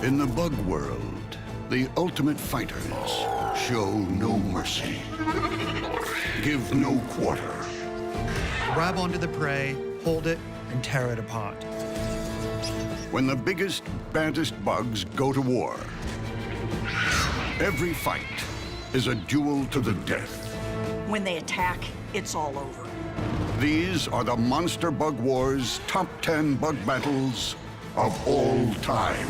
In the bug world, the ultimate fighters show no mercy, give no quarter. Grab onto the prey, hold it, and tear it apart. When the biggest, baddest bugs go to war, every fight is a duel to the death. When they attack, it's all over. These are the Monster Bug Wars top 10 bug battles of all time.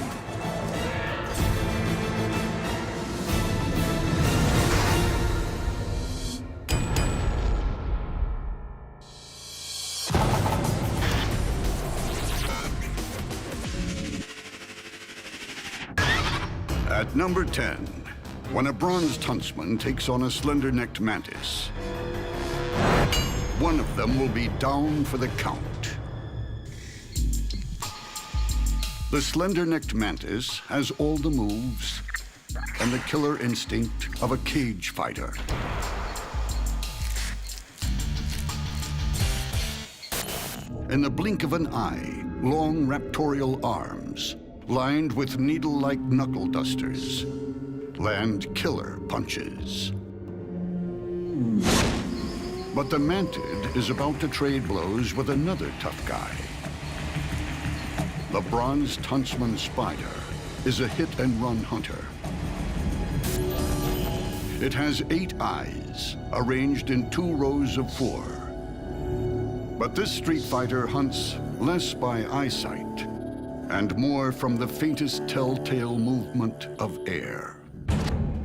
At number 10, when a bronzed huntsman takes on a slender-necked mantis, one of them will be down for the count. The slender-necked mantis has all the moves and the killer instinct of a cage fighter. In the blink of an eye, long raptorial arms, lined with needle-like knuckle dusters, land killer punches. But the mantid is about to trade blows with another tough guy. The bronzed huntsman spider is a hit-and-run hunter. It has 8 eyes, arranged in 2 rows of 4. But this street fighter hunts less by eyesight and more from the faintest telltale movement of air.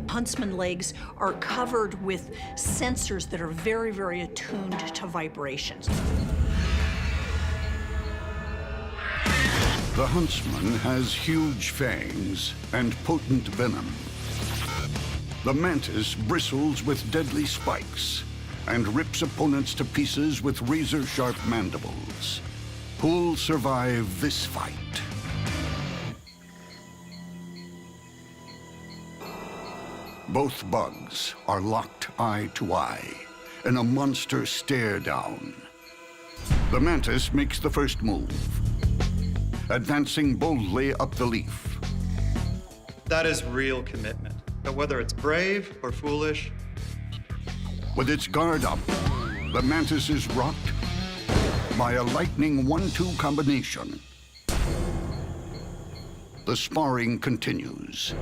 Huntsman legs are covered with sensors that are very, very attuned to vibrations. The huntsman has huge fangs and potent venom. The mantis bristles with deadly spikes and rips opponents to pieces with razor-sharp mandibles. Who'll survive this fight? Both bugs are locked eye to eye in a monster stare down. The mantis makes the first move, advancing boldly up the leaf. That is real commitment. But whether it's brave or foolish, With its guard up, the mantis is rocked by a lightning 1-2 combination. The sparring continues.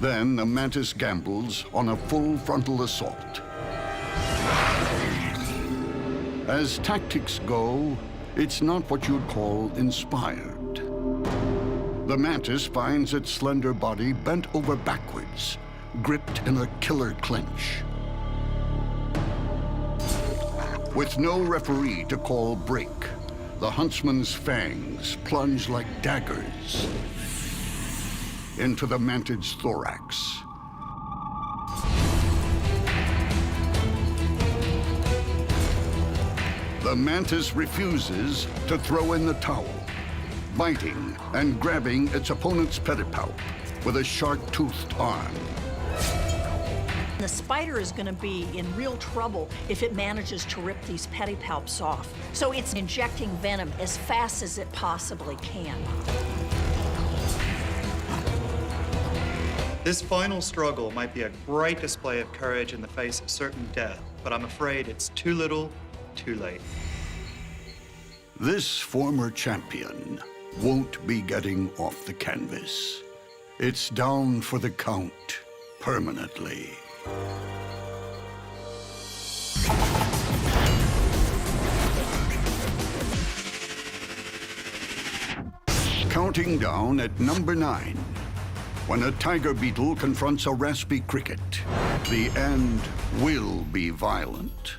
Then the mantis gambles on a full frontal assault. As tactics go, it's not what you'd call inspired. The mantis finds its slender body bent over backwards, gripped in a killer clinch. With no referee to call break, the huntsman's fangs plunge like daggers into the mantid's thorax. The mantis refuses to throw in the towel, biting and grabbing its opponent's pedipalp with a sharp-toothed arm. The spider is going to be in real trouble if it manages to rip these pedipalps off. So it's injecting venom as fast as it possibly can. this final struggle might be a great display of courage in the face of certain death, but I'm afraid it's too little, too late. This former champion won't be getting off the canvas. It's down for the count permanently. Counting down at number 9. When a tiger beetle confronts a raspy cricket, the end will be violent.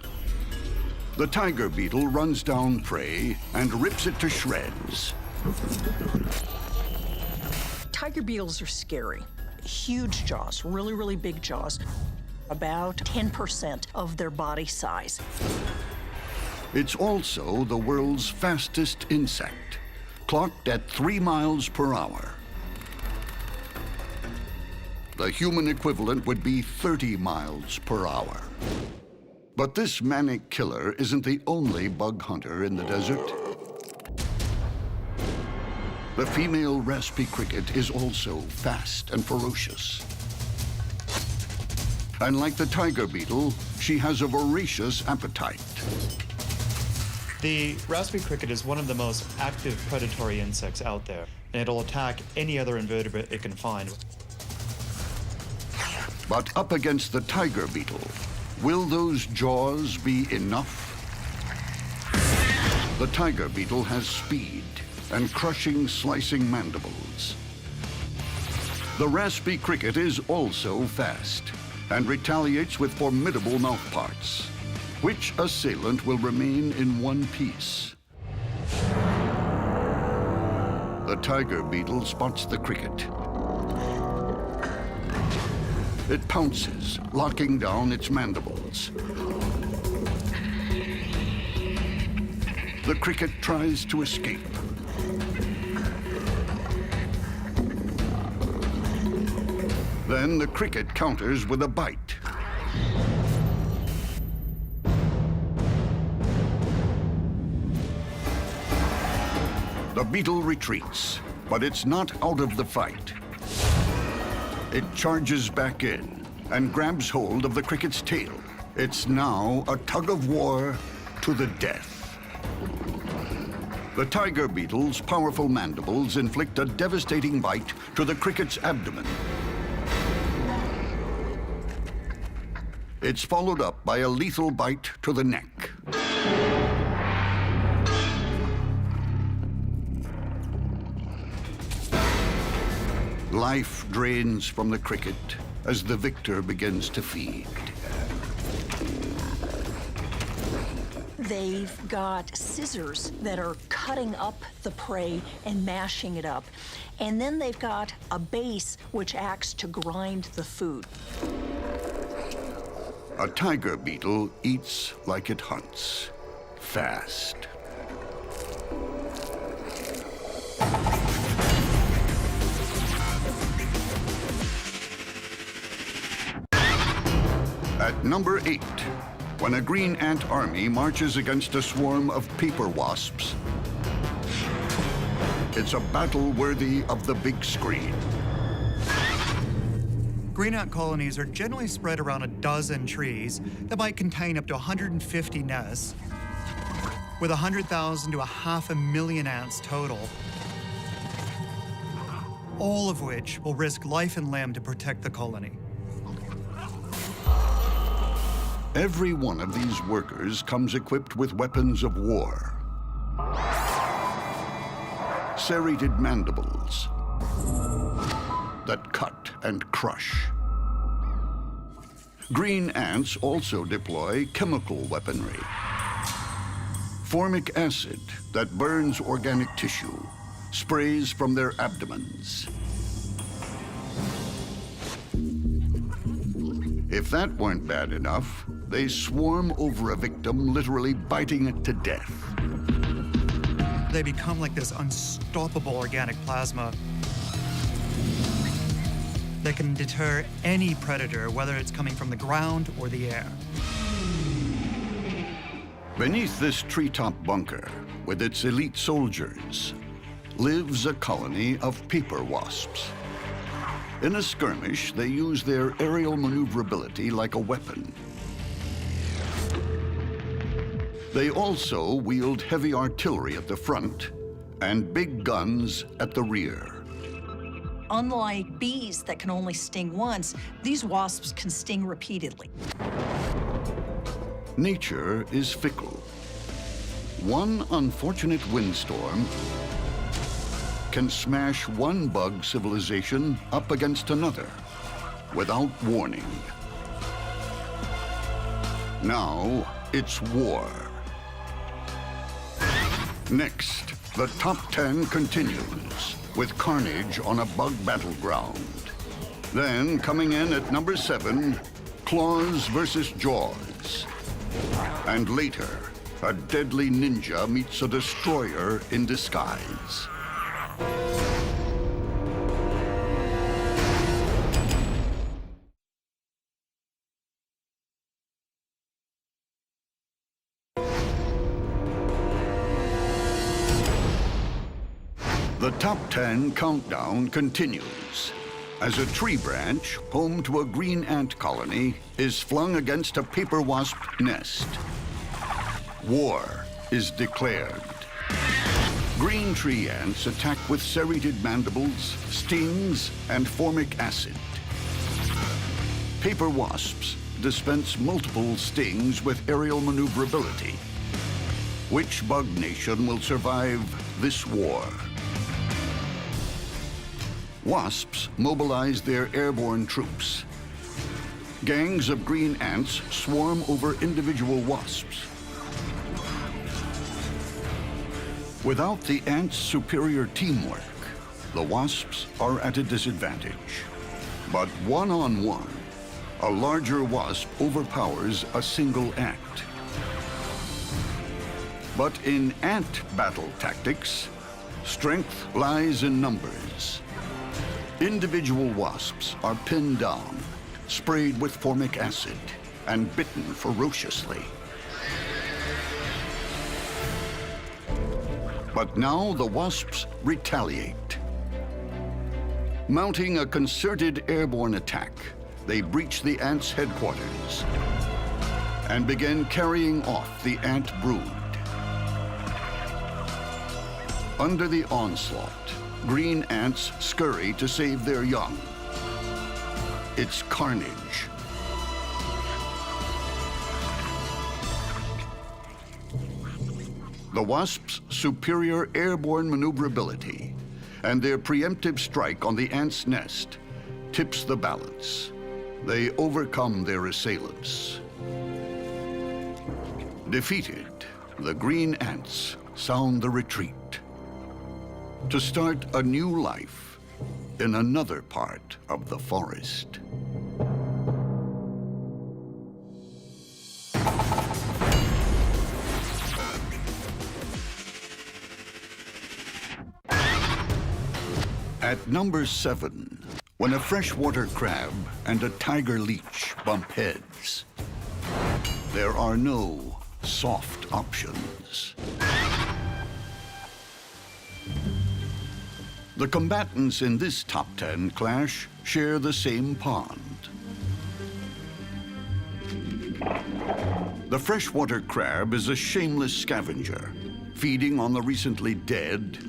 The tiger beetle runs down prey and rips it to shreds. Tiger beetles are scary. Huge jaws, really, really big jaws. About 10% of their body size. It's also the world's fastest insect, clocked at 3 miles per hour. The human equivalent would be 30 miles per hour. But this manic killer isn't the only bug hunter in the desert. The female raspy cricket is also fast and ferocious. And like the tiger beetle, she has a voracious appetite. The raspy cricket is one of the most active predatory insects out there, and it'll attack any other invertebrate it can find. But up against the tiger beetle, will those jaws be enough? The tiger beetle has speed and crushing, slicing mandibles. The raspy cricket is also fast and retaliates with formidable mouthparts. Which assailant will remain in one piece? The tiger beetle spots the cricket. It pounces, locking down its mandibles. The cricket tries to escape. Then the cricket counters with a bite. The beetle retreats, but it's not out of the fight. It charges back in and grabs hold of the cricket's tail. It's now a tug of war to the death. The tiger beetle's powerful mandibles inflict a devastating bite to the cricket's abdomen. It's followed up by a lethal bite to the neck. Life drains from the cricket as the victor begins to feed. They've got scissors that are cutting up the prey and mashing it up. And then they've got a base which acts to grind the food. A tiger beetle eats like it hunts, fast. At number 8, when a green ant army marches against a swarm of paper wasps, it's a battle worthy of the big screen. Green ant colonies are generally spread around a dozen trees that might contain up to 150 nests, with 100,000 to 500,000 ants total, all of which will risk life and limb to protect the colony. Every one of these workers comes equipped with weapons of war. Serrated mandibles that cut and crush. Green ants also deploy chemical weaponry. Formic acid that burns organic tissue sprays from their abdomens. If that weren't bad enough, they swarm over a victim, literally biting it to death. They become like this unstoppable organic plasma that can deter any predator, whether it's coming from the ground or the air. Beneath this treetop bunker, with its elite soldiers, lives a colony of paper wasps. In a skirmish, they use their aerial maneuverability like a weapon. They also wield heavy artillery at the front and big guns at the rear. Unlike bees that can only sting once, these wasps can sting repeatedly. Nature is fickle. One unfortunate windstorm can smash one bug civilization up against another without warning. Now it's war. Next, the top 10 continues with carnage on a bug battleground. Then, coming in at number 7, claws versus jaws. And later, a deadly ninja meets a destroyer in disguise. The top 10 countdown continues as a tree branch, home to a green ant colony, is flung against a paper wasp nest. War is declared. Green tree ants attack with serrated mandibles, stings, and formic acid. Paper wasps dispense multiple stings with aerial maneuverability. Which bug nation will survive this war? Wasps mobilize their airborne troops. Gangs of green ants swarm over individual wasps. Without the ants' superior teamwork, the wasps are at a disadvantage. But one-on-one, a larger wasp overpowers a single ant. But in ant battle tactics, strength lies in numbers. Individual wasps are pinned down, sprayed with formic acid, and bitten ferociously. But now the wasps retaliate. Mounting a concerted airborne attack, they breach the ants' headquarters and begin carrying off the ant brood. Under the onslaught, green ants scurry to save their young. It's carnage. The wasps' superior airborne maneuverability and their preemptive strike on the ant's nest tips the balance. They overcome their assailants. Defeated, the green ants sound the retreat to start a new life in another part of the forest. At number 7, when a freshwater crab and a tiger leech bump heads, there are no soft options. The combatants in this top 10 clash share the same pond. The freshwater crab is a shameless scavenger, feeding on the recently dead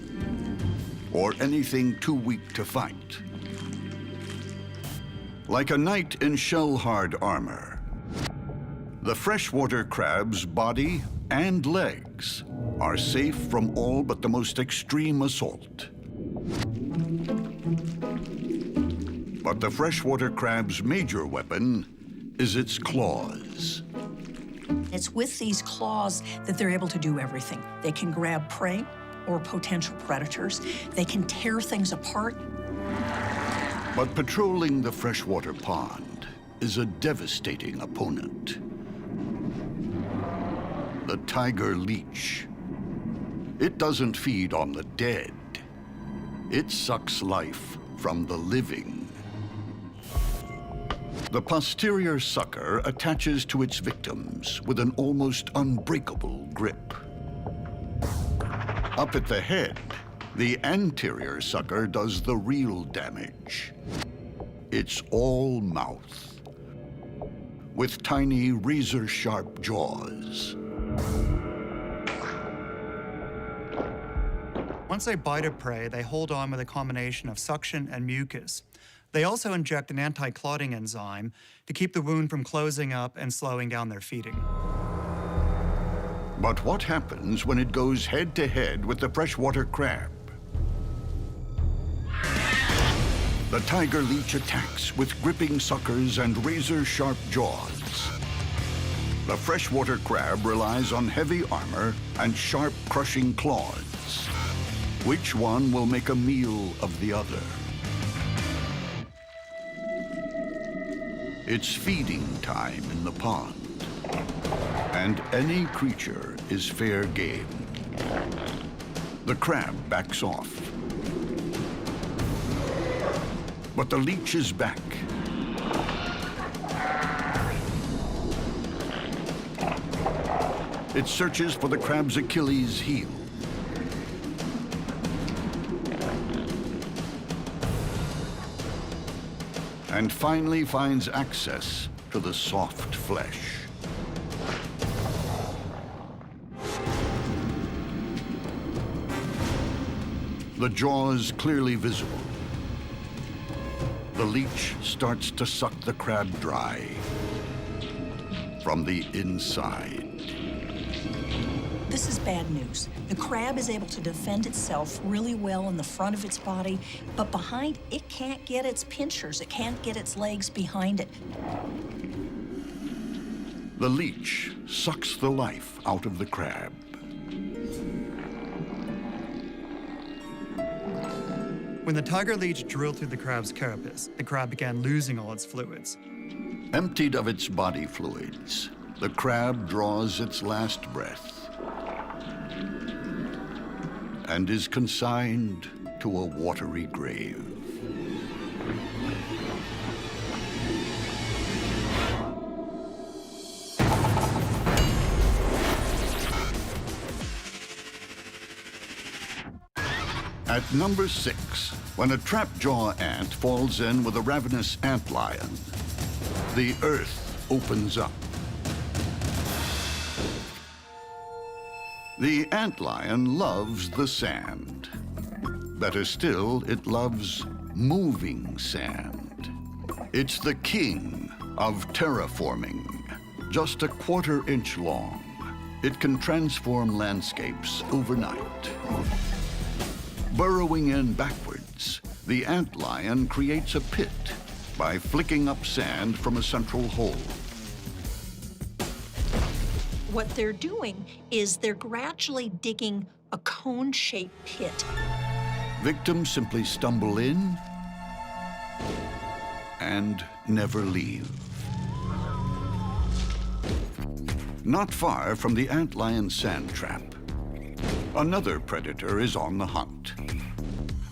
or anything too weak to fight. Like a knight in shell-hard armor, the freshwater crab's body and legs are safe from all but the most extreme assault. But the freshwater crab's major weapon is its claws. It's with these claws that they're able to do everything. They can grab prey or potential predators. They can tear things apart. But patrolling the freshwater pond is a devastating opponent. The tiger leech. It doesn't feed on the dead. It sucks life from the living. The posterior sucker attaches to its victims with an almost unbreakable grip. Up at the head, the anterior sucker does the real damage. It's all mouth, with tiny razor-sharp jaws. Once they bite a prey, they hold on with a combination of suction and mucus. They also inject an anti-clotting enzyme to keep the wound from closing up and slowing down their feeding. But what happens when it goes head-to-head with the freshwater crab? The tiger leech attacks with gripping suckers and razor-sharp jaws. The freshwater crab relies on heavy armor and sharp, crushing claws. Which one will make a meal of the other? It's feeding time in the pond, and any creature is fair game. The crab backs off, but the leech is back. It searches for the crab's Achilles heel. and finally finds access to the soft flesh. The jaws clearly visible. The leech starts to suck the crab dry from the inside. This is bad news. The crab is able to defend itself really well in the front of its body, but behind, it can't get its pinchers. It can't get its legs behind it. The leech sucks the life out of the crab. When the tiger leech drilled through the crab's carapace, the crab began losing all its fluids. Emptied of its body fluids, the crab draws its last breath and is consigned to a watery grave. At number 6, when a trapjaw ant falls in with a ravenous antlion, the earth opens up. The antlion loves the sand. Better still, it loves moving sand. It's the king of terraforming. Just a 1/4 inch long, it can transform landscapes overnight. Burrowing in backwards, the antlion creates a pit by flicking up sand from a central hole. What they're doing is they're gradually digging a cone-shaped pit. Victims simply stumble in and never leave. Not far from the antlion sand trap, another predator is on the hunt.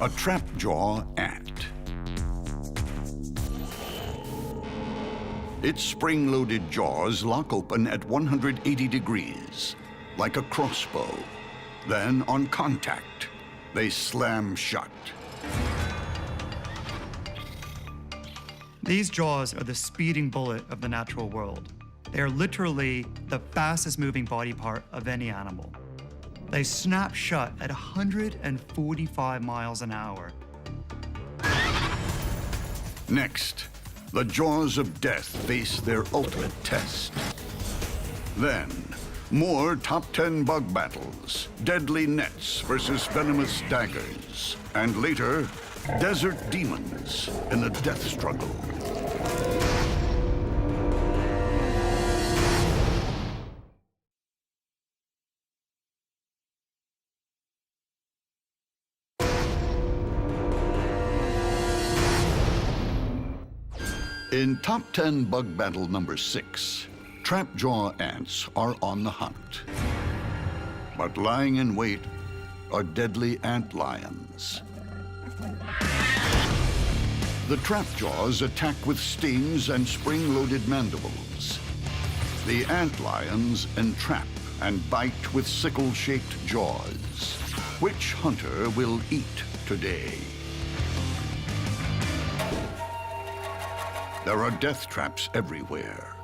A trapjaw ant. Its spring-loaded jaws lock open at 180 degrees, like a crossbow. Then, on contact, they slam shut. These jaws are the speeding bullet of the natural world. They are literally the fastest moving body part of any animal. They snap shut at 145 miles an hour. Next, the jaws of death face their ultimate test. Then, more top 10 bug battles, deadly nets versus venomous daggers, and later, desert demons in a death struggle. In Top 10 Bug Battle number 6, trapjaw ants are on the hunt. But lying in wait are deadly antlions. The trapjaws attack with stings and spring-loaded mandibles. The antlions entrap and bite with sickle-shaped jaws. Which hunter will eat today? There are death traps everywhere.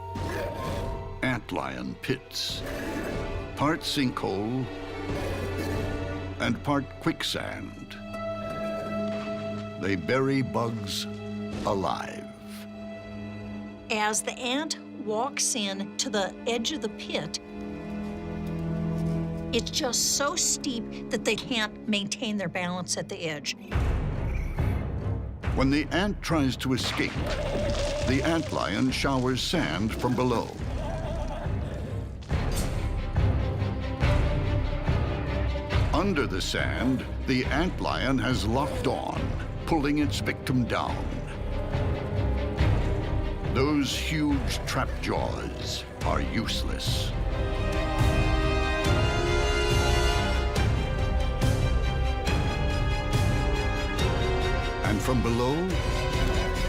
Antlion pits, part sinkhole and part quicksand. They bury bugs alive. As the ant walks in to the edge of the pit, it's just so steep that they can't maintain their balance at the edge. When the ant tries to escape, the antlion showers sand from below. Under the sand, the antlion has locked on, pulling its victim down. Those huge trap jaws are useless. And from below,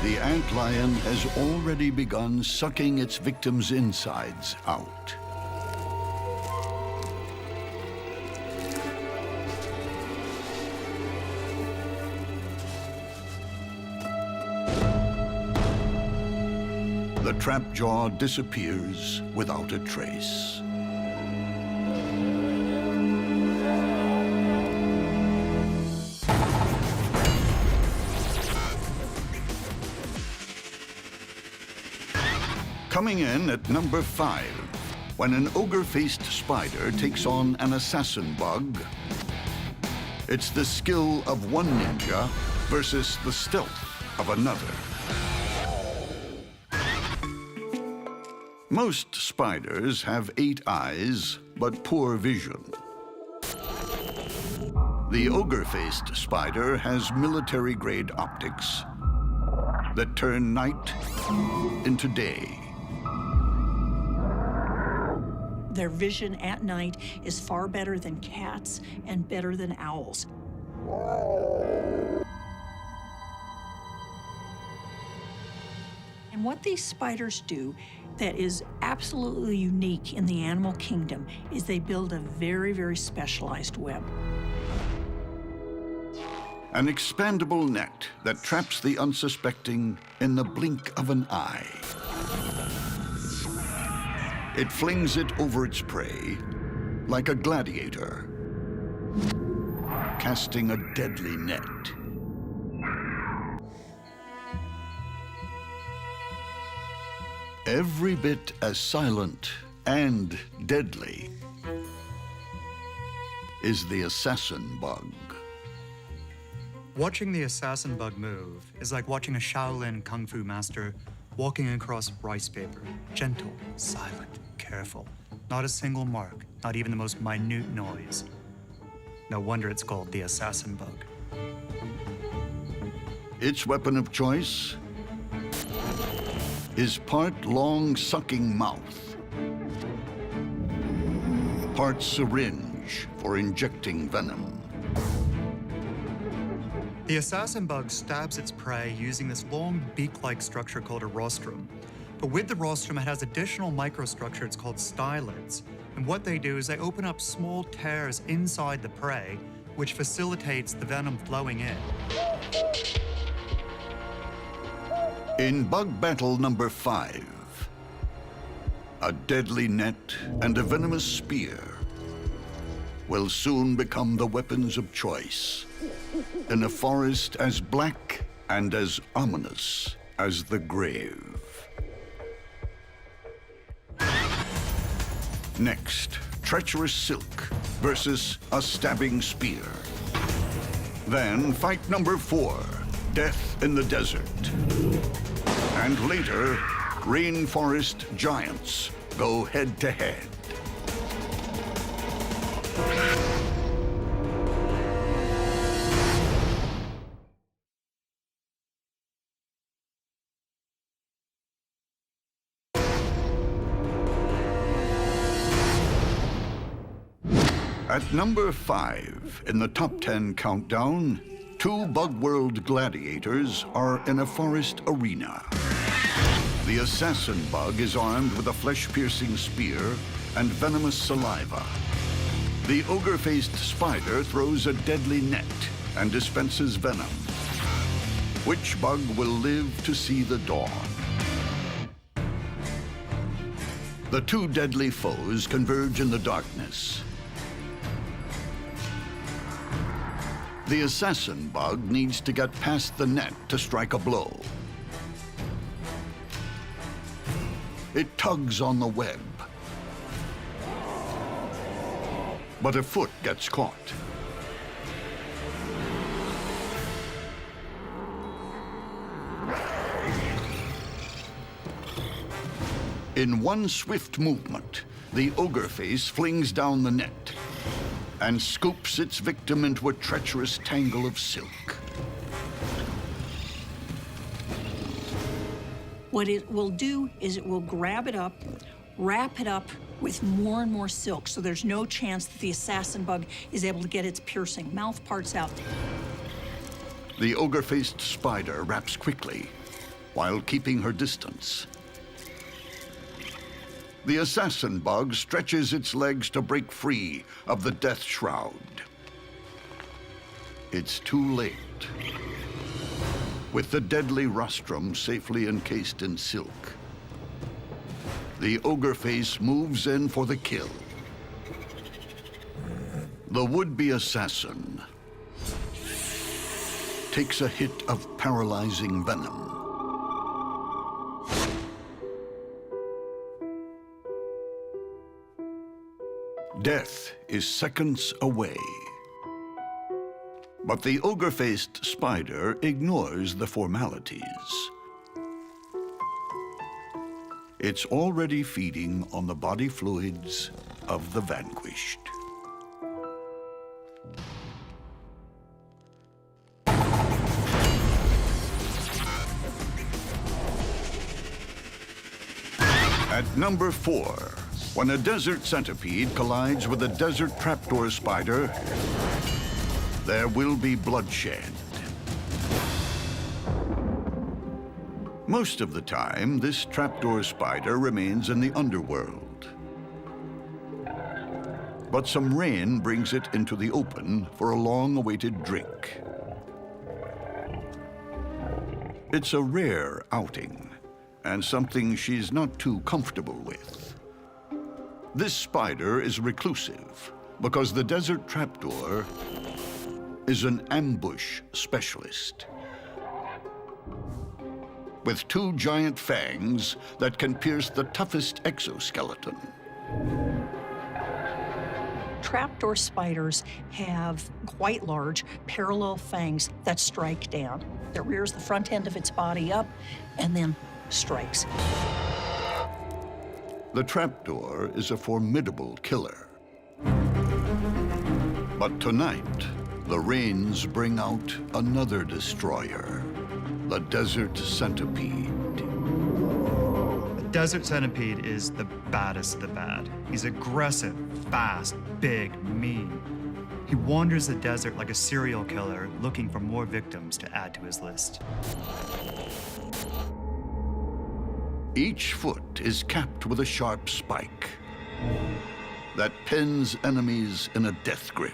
the antlion has already begun sucking its victim's insides out. the trap jaw disappears without a trace. Coming in at number 5, when an ogre-faced spider takes on an assassin bug, it's the skill of one ninja versus the stealth of another. Most spiders have 8 eyes, but poor vision. The ogre-faced spider has military-grade optics that turn night into day. Their vision at night is far better than cats and better than owls. And what these spiders do that is absolutely unique in the animal kingdom is they build a very, very specialized web. An expandable net that traps the unsuspecting in the blink of an eye. It flings it over its prey like a gladiator, casting a deadly net. Every bit as silent and deadly is the assassin bug. Watching the assassin bug move is like watching a Shaolin kung fu master walking across rice paper. Gentle, silent, careful. Not a single mark, not even the most minute noise. No wonder it's called the assassin bug. Its weapon of choice is part long sucking mouth, part syringe for injecting venom. The assassin bug stabs its prey using this long beak-like structure called a rostrum. But with the rostrum, it has additional microstructures called stylids. And what they do is they open up small tears inside the prey, which facilitates the venom flowing in. In bug battle number 5, a deadly net and a venomous spear will soon become the weapons of choice in a forest as black and as ominous as the grave. Next, treacherous silk versus a stabbing spear. Then fight number 4, death in the desert. And later, rainforest giants go head to head. At number 5 in the top 10 countdown, 2 Bug World gladiators are in a forest arena. The assassin bug is armed with a flesh-piercing spear and venomous saliva. The ogre-faced spider throws a deadly net and dispenses venom. Which bug will live to see the dawn? The 2 deadly foes converge in the darkness. The assassin bug needs to get past the net to strike a blow. It tugs on the web, but a foot gets caught. In one swift movement, the ogre face flings down the net and scoops its victim into a treacherous tangle of silk. What it will do is it will grab it up, wrap it up with more and more silk, so there's no chance that the assassin bug is able to get its piercing mouth parts out. The ogre-faced spider wraps quickly while keeping her distance. The assassin bug stretches its legs to break free of the death shroud. It's too late. With the deadly rostrum safely encased in silk, the ogre face moves in for the kill. The would-be assassin takes a hit of paralyzing venom. Death is seconds away. But the ogre-faced spider ignores the formalities. It's already feeding on the body fluids of the vanquished. At number 4, when a desert centipede collides with a desert trapdoor spider, there will be bloodshed. Most of the time, this trapdoor spider remains in the underworld. But some rain brings it into the open for a long-awaited drink. It's a rare outing, and something she's not too comfortable with. This spider is reclusive because the desert trapdoor is an ambush specialist with 2 giant fangs that can pierce the toughest exoskeleton. Trapdoor spiders have quite large parallel fangs that strike down. It rears the front end of its body up and then strikes. The trapdoor is a formidable killer. But tonight, the rains bring out another destroyer, the desert centipede. The desert centipede is the baddest of the bad. He's aggressive, fast, big, mean. He wanders the desert like a serial killer, looking for more victims to add to his list. Each foot is capped with a sharp spike that pins enemies in a death grip.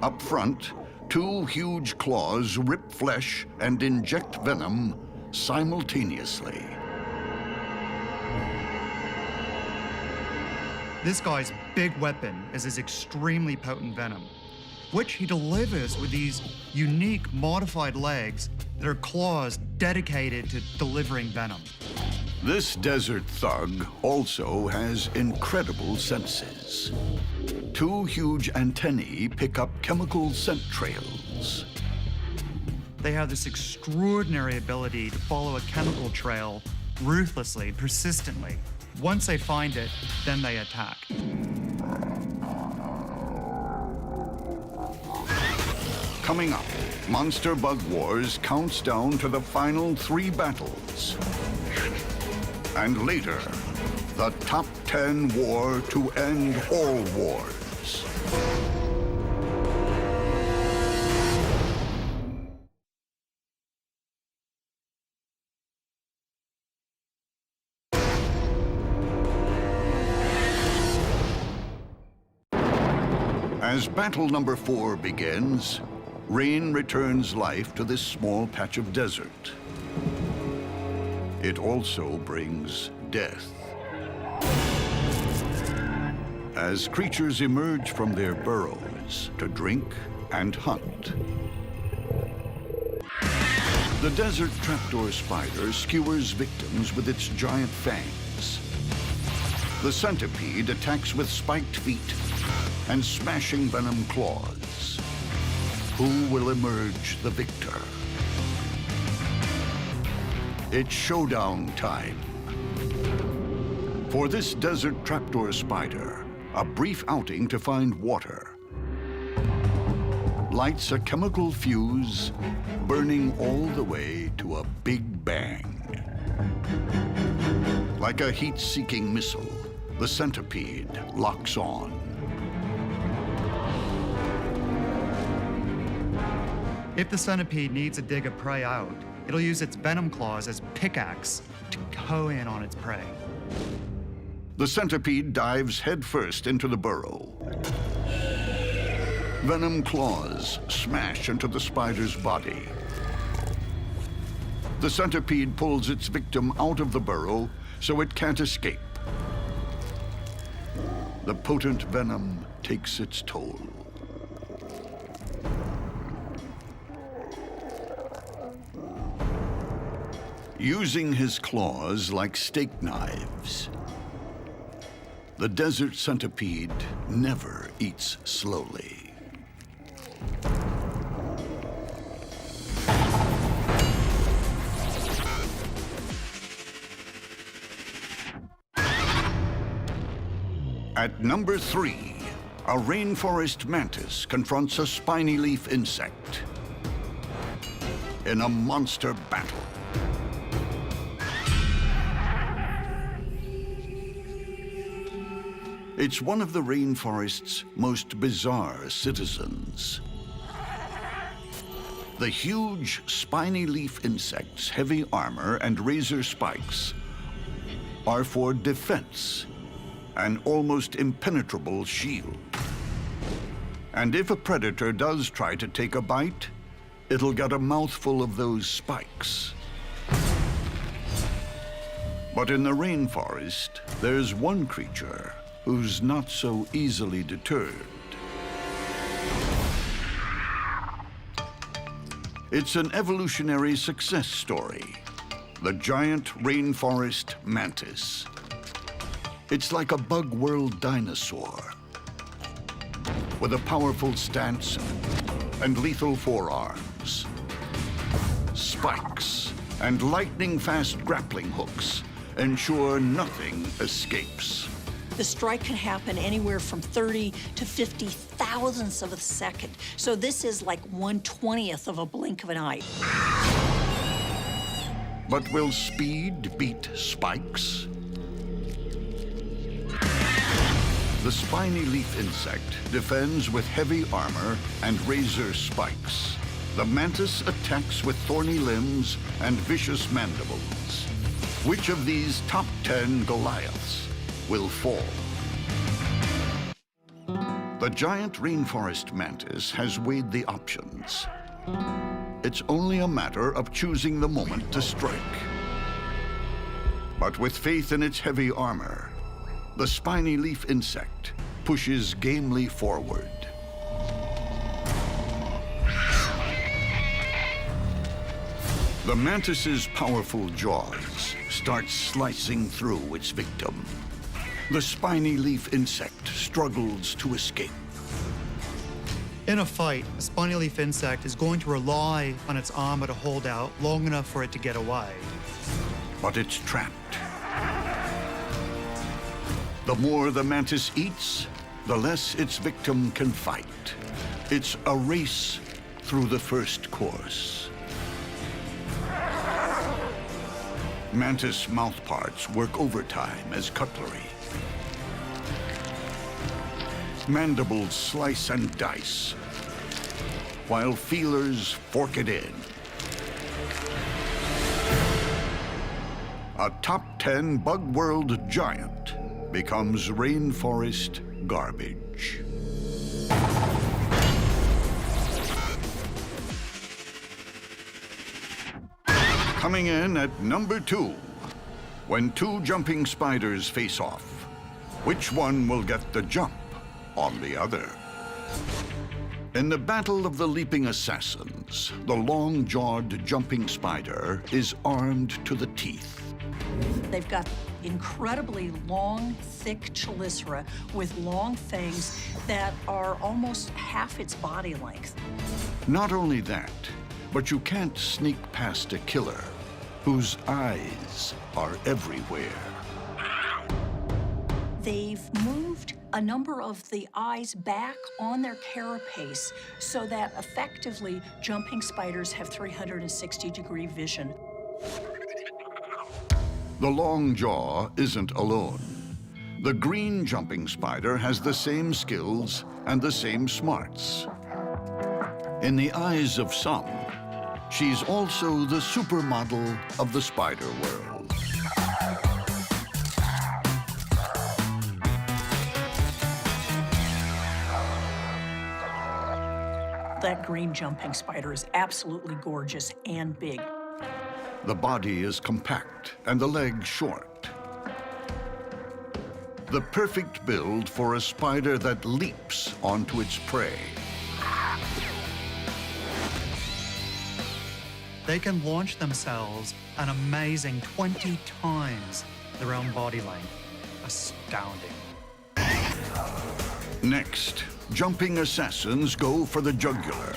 Up front, 2 huge claws rip flesh and inject venom simultaneously. This guy's big weapon is his extremely potent venom, which he delivers with these unique modified legs that are claws dedicated to delivering venom. This desert thug also has incredible senses. 2 huge antennae pick up chemical scent trails. They have this extraordinary ability to follow a chemical trail ruthlessly, persistently. Once they find it, then they attack. Coming up, Monster Bug Wars counts down to the final 3 battles. And later, the top 10 war to end all wars. As battle number 4 begins, rain returns life to this small patch of desert. It also brings death. As creatures emerge from their burrows to drink and hunt. The desert trapdoor spider skewers victims with its giant fangs. The centipede attacks with spiked feet and smashing venom claws. Who will emerge the victor? It's showdown time. For this desert trapdoor spider, a brief outing to find water lights a chemical fuse, burning all the way to a big bang. Like a heat-seeking missile, the centipede locks on. If the centipede needs to dig a prey out, it'll use its venom claws as pickaxe to hoe in on its prey. The centipede dives headfirst into the burrow. Venom claws smash into the spider's body. The centipede pulls its victim out of the burrow so it can't escape. The potent venom takes its toll. Using his claws like steak knives, the desert centipede never eats slowly. At number 3, a rainforest mantis confronts a spiny leaf insect in a monster battle. It's one of the rainforest's most bizarre citizens. The huge spiny leaf insect's heavy armor and razor spikes are for defense, an almost impenetrable shield. And if a predator does try to take a bite, it'll get a mouthful of those spikes. But in the rainforest, there's one creature who's not so easily deterred. It's an evolutionary success story, the giant rainforest mantis. It's like a bug world dinosaur with a powerful stance and lethal forearms, spikes and lightning-fast grappling hooks ensure nothing escapes. The strike can happen anywhere from 30 to 50 thousandths of a second. So this is like 1/20th of a blink of an eye. But will speed beat spikes? The spiny leaf insect defends with heavy armor and razor spikes. The mantis attacks with thorny limbs and vicious mandibles. Which of these top 10 Goliaths will fall? The giant rainforest mantis has weighed the options. It's only a matter of choosing the moment to strike. But with faith in its heavy armor, the spiny leaf insect pushes gamely forward. The mantis's powerful jaws start slicing through its victim. The spiny leaf insect struggles to escape. In a fight, a spiny leaf insect is going to rely on its armor to hold out long enough for it to get away. But it's trapped. The more the mantis eats, the less its victim can fight. It's a race through the first course. Mantis mouthparts work overtime as cutlery. Mandibles slice and dice, while feelers fork it in. A top 10 bug world giant becomes rainforest garbage. Coming in at number 2, when two jumping spiders face off, which one will get the jump on the other? In the Battle of the Leaping Assassins, the long-jawed jumping spider is armed to the teeth. They've got incredibly long, thick chelicera with long fangs that are almost half its body length. Not only that, but you can't sneak past a killer whose eyes are everywhere. They've moved a number of the eyes back on their carapace so that effectively jumping spiders have 360-degree vision. The long jaw isn't alone. The green jumping spider has the same skills and the same smarts. In the eyes of some, she's also the supermodel of the spider world. That green jumping spider is absolutely gorgeous and big. The body is compact and the legs short. the perfect build for a spider that leaps onto its prey. They can launch themselves an amazing 20 times their own body length. Astounding. Next, jumping assassins go for the jugular.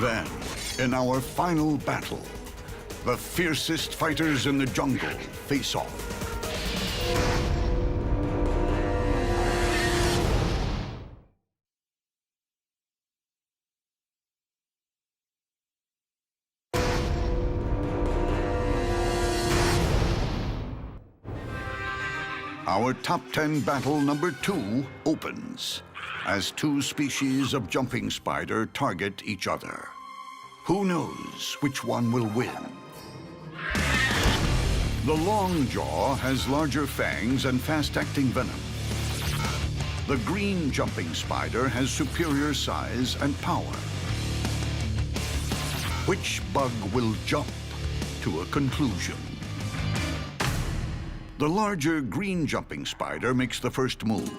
Then, in our final battle, the fiercest fighters in the jungle face off. Our top 10 battle number 2 opens as two species of jumping spider target each other. Who knows which one will win? The long jaw has larger fangs and fast-acting venom. The green jumping spider has superior size and power. Which bug will jump to a conclusion? The larger green jumping spider makes the first move.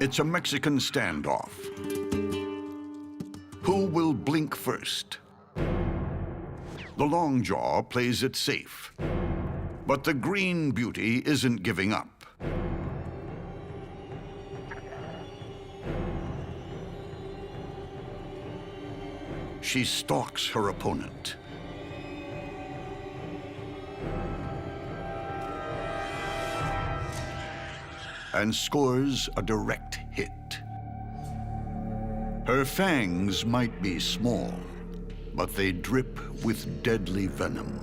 It's a Mexican standoff. Who will blink first? The long jaw plays it safe, but the green beauty isn't giving up. She stalks her opponent. And scores a direct hit. Her fangs might be small, but they drip with deadly venom.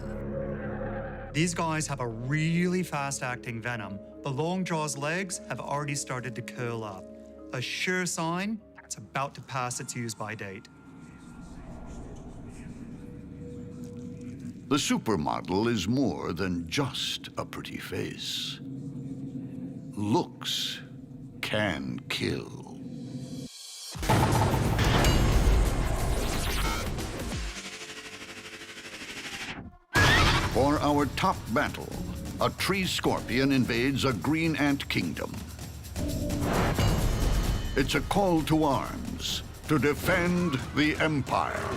These guys have a really fast-acting venom. The Longjaw's legs have already started to curl up. A sure sign it's about to pass its use-by date. The supermodel is more than just a pretty face. Looks can kill. For our top battle, a tree scorpion invades a green ant kingdom. It's a call to arms to defend the empire.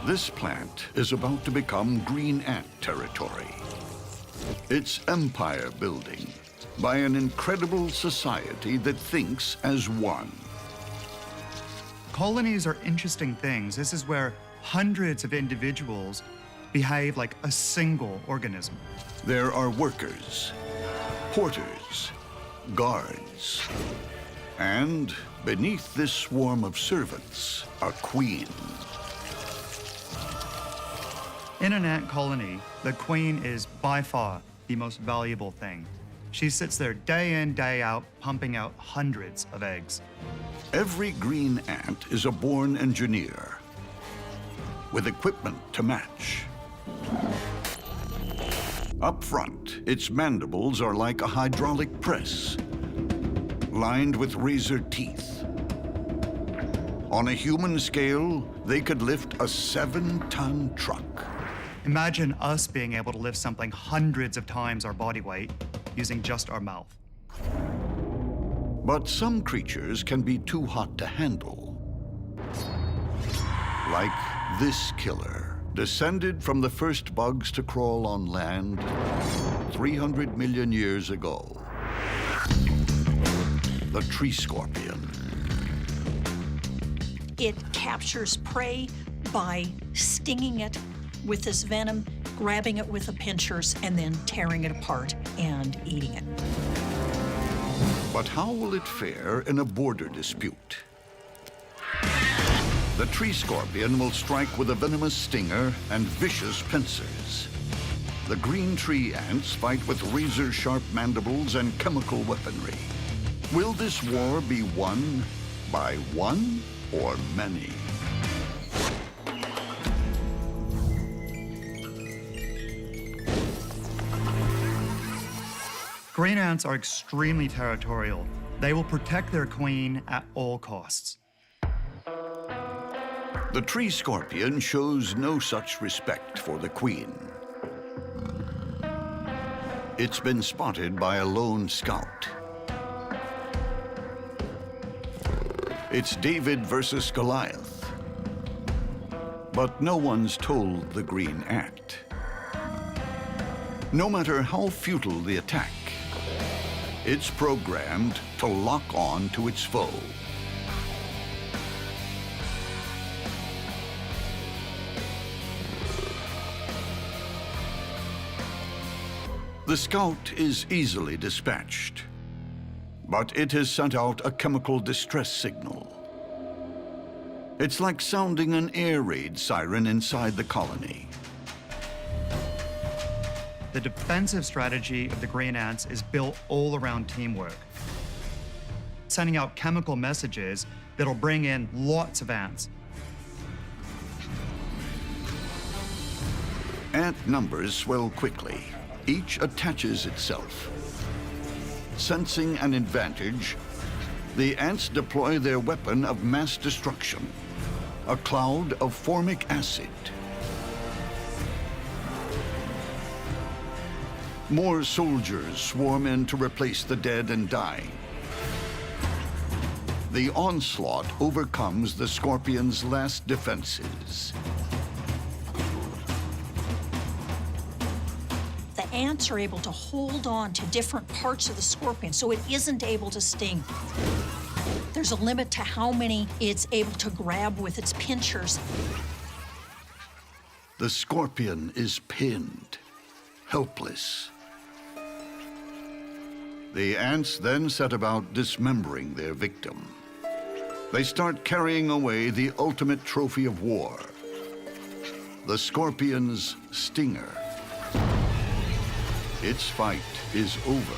This plant is about to become green ant territory. It's empire building by an incredible society that thinks as one. Colonies are interesting things. This is where hundreds of individuals behave like a single organism. There are workers, porters, guards, and beneath this swarm of servants, a queen. In an ant colony, the queen is by far the most valuable thing. She sits there day in, day out, pumping out hundreds of eggs. Every green ant is a born engineer with equipment to match. Up front, its mandibles are like a hydraulic press, lined with razor teeth. On a human scale, they could lift a 7-ton truck. Imagine us being able to lift something hundreds of times our body weight using just our mouth. But some creatures can be too hot to handle. Like this killer, descended from the first bugs to crawl on land 300 million years ago. The tree scorpion. It captures prey by stinging it with this venom, grabbing it with the pinchers, and then tearing it apart and eating it. But how will it fare in a border dispute? The tree scorpion will strike with a venomous stinger and vicious pincers. The green tree ants fight with razor-sharp mandibles and chemical weaponry. Will this war be won by one or many? Green ants are extremely territorial. They will protect their queen at all costs. The tree scorpion shows no such respect for the queen. It's been spotted by a lone scout. It's David versus Goliath. But no one's told the green ant. No matter how futile the attack, it's programmed to lock on to its foe. The scout is easily dispatched, but it has sent out a chemical distress signal. It's like sounding an air raid siren inside the colony. The defensive strategy of the green ants is built all around teamwork, sending out chemical messages that'll bring in lots of ants. Ant numbers swell quickly. Each attaches itself. Sensing an advantage, the ants deploy their weapon of mass destruction, a cloud of formic acid. More soldiers swarm in to replace the dead and dying. The onslaught overcomes the scorpion's last defenses. The ants are able to hold on to different parts of the scorpion so it isn't able to sting. There's a limit to how many it's able to grab with its pinchers. The scorpion is pinned, helpless. The ants then set about dismembering their victim. They start carrying away the ultimate trophy of war, the scorpion's stinger. Its fight is over.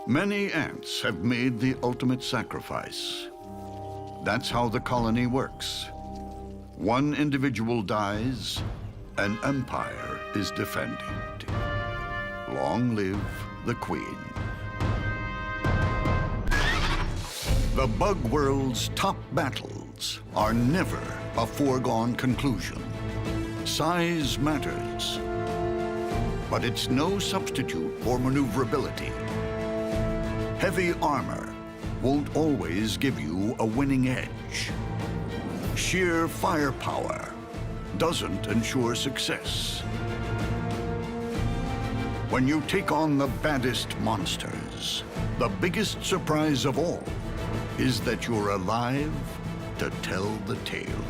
Many ants have made the ultimate sacrifice. That's how the colony works. One individual dies, an empire is defended. Long live the queen. The bug world's top battles are never a foregone conclusion. Size matters, but it's no substitute for maneuverability. Heavy armor won't always give you a winning edge. Sheer firepower doesn't ensure success. When you take on the baddest monsters, the biggest surprise of all is that you're alive to tell the tale.